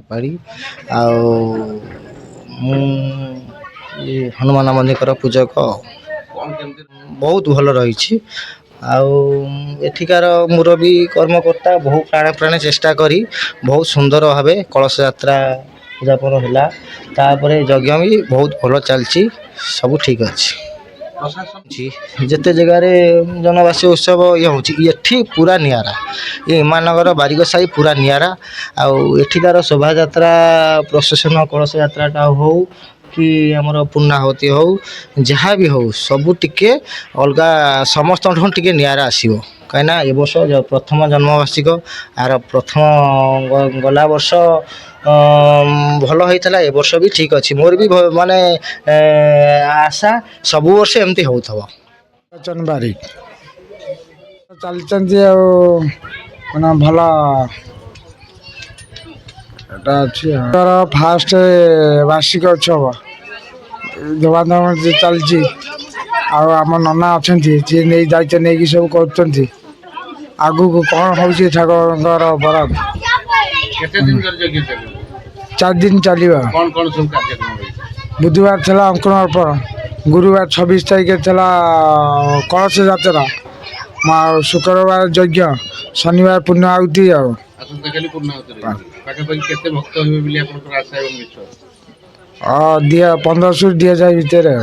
ପାଡ଼ି ଆଉ ମୁଁ ଏ ହନୁମାନ ମନ୍ଦିରର ପୂଜକ ବହୁତ ଭଲ ରହିଛି। ଆଉ ଏଠିକାର ମୁରବୀ କର୍ମକର୍ତ୍ତା ବହୁ ପ୍ରାଣେ ଚେଷ୍ଟା କରି ବହୁତ ସୁନ୍ଦର ଭାବେ କଳସ ଯାତ୍ରା ଉଯାପନ ହେଲା। ତାପରେ ଯଜ୍ଞ ବି ବହୁତ ଭଲ ଚାଲିଛି, ସବୁ ଠିକ୍ ଅଛି। ଯେତେ ଜାଗାରେ ଜନବାସୀ ଉତ୍ସବ ହେଉଛି, ଏଠି ପୁରା ନିଆରା। ଏ ଏମାନଙ୍କର ବାରିକ ସାହି ପୁରା ନିଆରା। ଆଉ ଏଠିକାର ଶୋଭାଯାତ୍ରା ପ୍ରସେସନ କଳସ ଯାତ୍ରାଟା ହଉ କି ଆମର ପୂର୍ଣ୍ଣାହୁତି ହଉ, ଯାହା ବି ହଉ ସବୁ ଟିକେ ଅଲଗା, ସମସ୍ତଙ୍କଠୁ ଟିକେ ନିଆରା ଆସିବ। କାହିଁକିନା ଏ ବର୍ଷ ପ୍ରଥମ ଜନ୍ମବାର୍ଷିକ, ଆର ପ୍ରଥମ ଗଲା ବର୍ଷ ଭଲ ହେଇଥିଲା, ଏ ବର୍ଷ ବି ଠିକ୍ ଅଛି। ମୋର ବି ମାନେ ଆଶା ସବୁ ବର୍ଷ ଏମିତି ହେଉଥିବ। ବାରିକ ଚାଲିଛନ୍ତି ଆଉ ମାନେ ଭଲ ଏଟା ଅଛି। ଫାଷ୍ଟ ବାର୍ଷିକ ଉତ୍ସବ ଧୁମଧାମ ଚାଲିଛି। ଆଉ ଆମ ନନା ଅଛନ୍ତି, ଯିଏ ନେଇ ଦାୟିତ୍ୱ ନେଇକି ସବୁ କରୁଛନ୍ତି। ଆଗକୁ କ'ଣ ହେଉଛି ଠାକୁରଙ୍କର ବରାଦ। କେତେ ଦିନ ଧରି ଯଜ୍ଞ ଚାଲିବ? 4 ଦିନ ଚାଲିବ। କ'ଣ କ'ଣ ସବୁ କାର୍ଯ୍ୟକ୍ରମ ରହିଛି? ବୁଧବାର ଥିଲା ଅଙ୍କୁର ଅର୍ପଣ, ଗୁରୁବାର 26 ତାରିଖ ଥିଲା କଳସ ଯାତ୍ରା, ଶୁକ୍ରବାର ଯଜ୍ଞ, ଶନିବାର ପୂର୍ଣ୍ଣ ଆହୁତି। ଆଉ ଆସନ୍ତାକାଲି ପୂର୍ଣ୍ଣାହୁତି ରହିଛି। ପାଖାପାଖି କେତେ ଭକ୍ତ ହେବେ ବୋଲି ଆପଣଙ୍କର ଆଶା ଏବଂ ବିଶ୍ୱାସ? 1500 ରୁ 2000 ଭିତରେ।